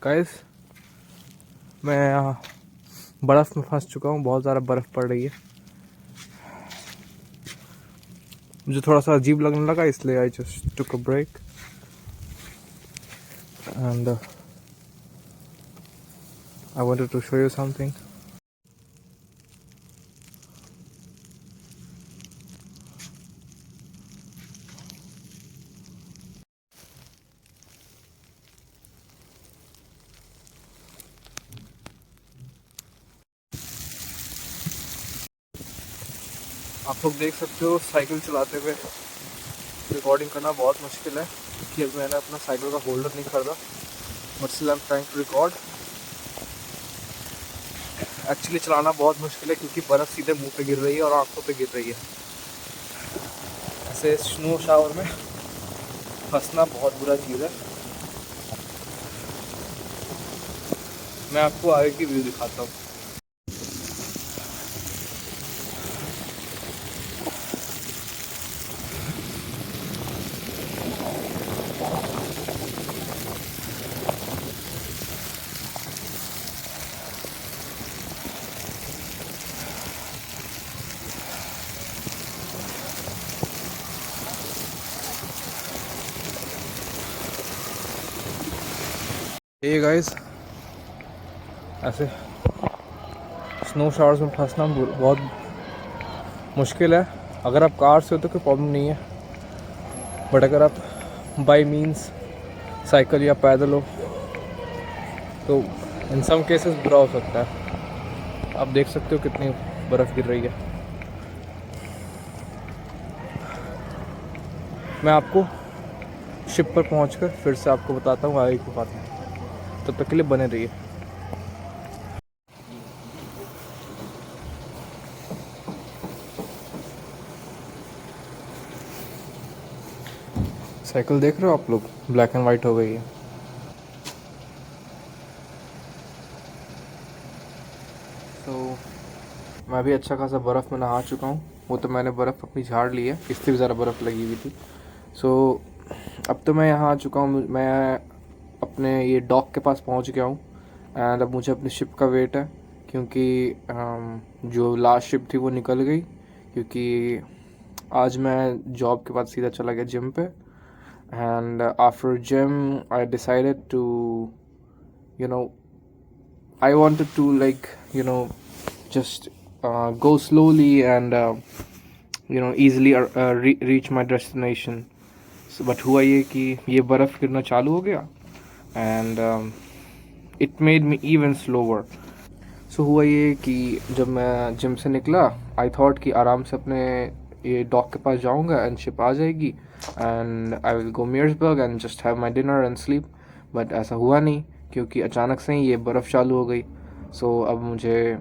Guys, मैं यहाँ बर्फ़ में फंस चुका हूँ। बहुत ज़्यादा बर्फ़ पड़ रही है। मुझे थोड़ा सा अजीब लगने लगा, इसलिए I just took a break and I wanted to show you something. आप लोग देख सकते हो साइकिल चलाते हुए रिकॉर्डिंग करना बहुत मुश्किल है, क्योंकि अब मैंने अपना साइकिल का होल्डर नहीं खरीदा, but still I am trying to record. Actually चलाना बहुत मुश्किल है क्योंकि बर्फ़ सीधे मुंह पे गिर रही है और आंखों पे गिर रही है। ऐसे स्नो शावर में फंसना बहुत बुरा चीज़ है। मैं आपको आगे की व्यू दिखाता हूँ। ये गाइस, ऐसे स्नो शावर्स में फंसना बहुत मुश्किल है। अगर आप कार से हो तो कोई प्रॉब्लम नहीं है, बट अगर आप बाय मीन्स साइकिल या पैदल हो तो इन सम केसेस बुरा हो सकता है। आप देख सकते हो कितनी बर्फ़ गिर रही है। मैं आपको शिप पर पहुंचकर फिर से आपको बताता हूँ आगे की बातें। तब तक के लिए बने रहिए। साइकिल देख रहे हो आप लोग, ब्लैक एंड वाइट हो गई है। तो मैं भी अच्छा खासा बर्फ़ में नहा चुका हूँ। वो तो मैंने बर्फ़ अपनी झाड़ ली है, इससे भी ज़्यादा बर्फ़ लगी हुई थी। सो अब तो मैं यहाँ आ चुका हूँ। मैं अपने ये डॉक के पास पहुँच गया हूँ एंड अब मुझे अपनी शिप का वेट है, क्योंकि जो लास्ट शिप थी वो निकल गई। क्योंकि आज मैं जॉब के बाद सीधा चला गया जिम पे, and after gym I decided to you know I wanted to, like, just go slowly and easily reach my destination. So, but हुआ ये कि ये बर्फ़ गिरना चालू हो गया and it made me even slower. So हुआ ये कि जब मैं जिम से निकला, आई थॉट कि आराम से अपने ये डॉक के पास जाऊंगा एंड शिप आ जाएगी and I will go Merseburg and just have my dinner and sleep. But ऐसा हुआ नहीं, क्योंकि अचानक से ही ये बर्फ़ चालू हो गई। सो अब मुझे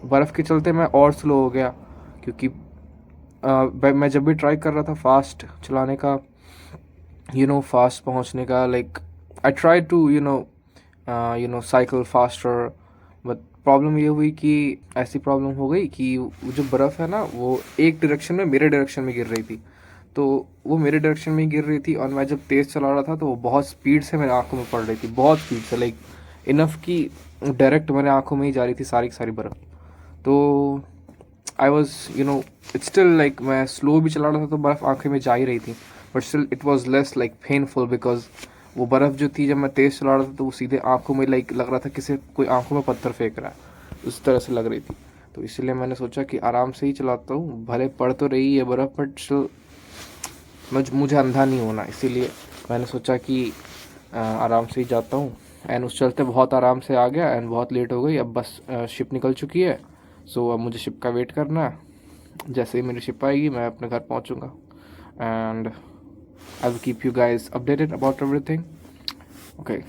बर्फ़ के चलते मैं और स्लो हो गया, क्योंकि मैं जब भी ट्राई कर रहा था फास्ट चलाने का, फास्ट पहुंचने का, like I try to cycle faster. But problem ये हुई कि ऐसी प्रॉब्लम हो गई कि वो जो बर्फ़ है ना, वो एक डायरेक्शन में मेरे डायरेक्शन में गिर रही थी। तो वो मेरे डायरेक्शन में ही गिर रही थी और मैं जब तेज़ चला रहा था तो वो बहुत स्पीड से मेरे आंखों में पड़ रही थी, बहुत स्पीड से, लाइक इनफ कि डायरेक्ट मेरे आंखों में ही जा रही थी सारी की सारी बर्फ़। तो I was it's still like, मैं स्लो भी चला रहा था तो बर्फ़ आंखें में जा ही रही थी, but still it was less like painful, because वो बर्फ़ जो थी जब मैं तेज़ चला रहा था तो वो सीधे आंखों में, लाइक लग रहा था किसी कोई आंखों में पत्थर फेंक रहा है, उस तरह से लग रही थी। तो इसलिए मैंने सोचा कि आराम से ही चलाता हूँ, भले पड़ तो रही है बर्फ़, बट स्टिल मुझे अंधा नहीं होना, इसीलिए मैंने सोचा कि आराम से ही जाता हूँ। एंड उस चलते बहुत आराम से आ गया एंड बहुत लेट हो गई। अब बस शिप निकल चुकी है। सो अब मुझे शिप का वेट करना है। जैसे ही मेरी शिप आएगी मैं अपने घर पहुँचूँगा and I will keep you guys updated about everything. Okay.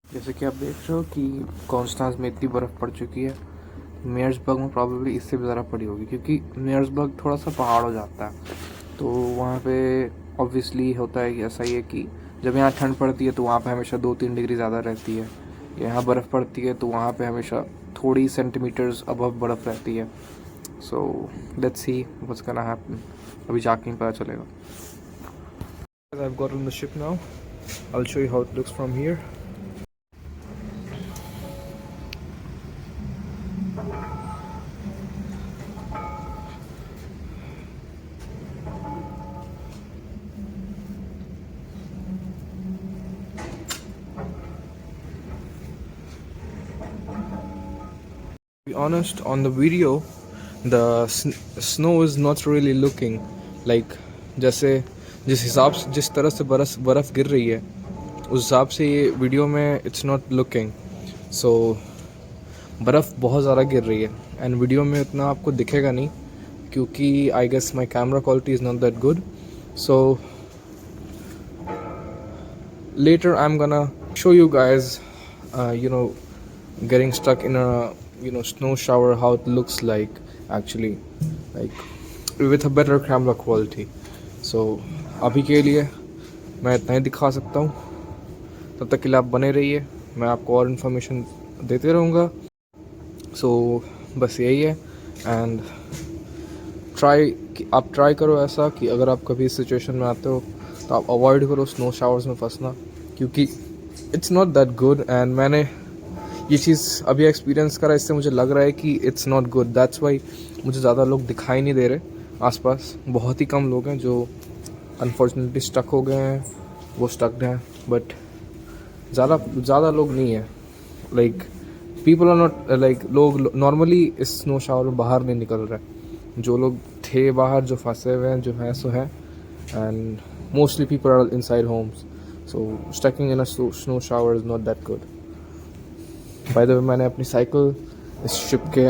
जैसे कि आप देख रहे हो कि कॉन्स्टांस में इतनी बर्फ़ पड़ चुकी है। मेयर्सबर्ग में प्रॉब्लली इससे भी ज़्यादा पड़ी होगी, क्योंकि मेयर्सबर्ग थोड़ा सा पहाड़ हो जाता है। तो वहाँ पे ऑब्वियसली होता है कि ऐसा ही है कि जब यहाँ ठंड पड़ती है तो वहाँ पे हमेशा 2-3 डिग्री ज़्यादा रहती है। यहाँ बर्फ़ पड़ती है तो वहाँ पे हमेशा थोड़ी सेंटीमीटर्स अबव बर्फ़ रहती है. So let's see what's gonna happen. अभी जाके ही पता चलेगा. I've got on the ship now. I'll show you how it looks from here. To be honest, on the video, the snow is not really looking like जैसे जिस हिसाब से जिस तरह से बर्फ़ गिर रही है उस हिसाब से ये वीडियो में इट्स नॉट लुकिंग. सो बर्फ़ बहुत ज़्यादा गिर रही है एंड वीडियो में उतना आपको दिखेगा नहीं क्योंकि I guess my camera quality is not that good. So later I'm gonna show you guys getting stuck in a snow shower, how it looks like actually, like with a better camera quality. So अभी के लिए मैं इतना ही दिखा सकता हूँ. तब तक के लिए आप बने रहिए, मैं आपको और इन्फॉर्मेशन देते रहूँगा. सो बस यही है. एंड आप ट्राई करो ऐसा कि अगर आप कभी इस सिचुएशन में आते हो तो आप अवॉइड करो स्नो शावर्स में फंसना क्योंकि it's not that good. And मैंने ये चीज़ अभी एक्सपीरियंस करा, इससे मुझे लग रहा है कि it's not good. That's why मुझे ज़्यादा लोग दिखाई नहीं दे रहे आसपास. बहुत ही कम लोग हैं जो अनफॉर्चुनेटली स्टक हो गए हैं, वो स्टक्ड हैं. बट ज़्यादा लोग नहीं है. Like people are not like लोग नॉर्मली इस स्नो शावर में बाहर नहीं निकल रहे. जो लोग थे बाहर, जो फंसे हुए हैं, जो हैं सो हैं. And mostly people are inside homes. So stucking in a snow shower is not that good. By the way, मैंने अपनी साइकिल इस शिप के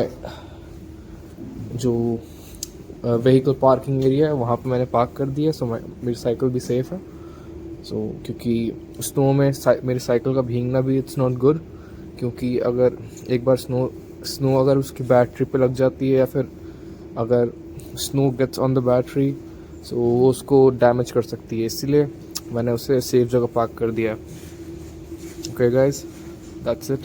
जो व्हीकल पार्किंग एरिया है वहाँ पे मैंने पार्क कर दिया. सो मेरी साइकिल भी सेफ़ है. सो क्योंकि स्नो में मेरी साइकिल का भीगना भी इट्स नॉट गुड क्योंकि अगर एक बार स्नो अगर उसकी बैटरी पे लग जाती है या फिर अगर snow gets on the battery so वो उसको डैमेज कर सकती है. इसीलिए मैंने उसे सेफ जगह पार्क कर दिया. Okay guys, that's it.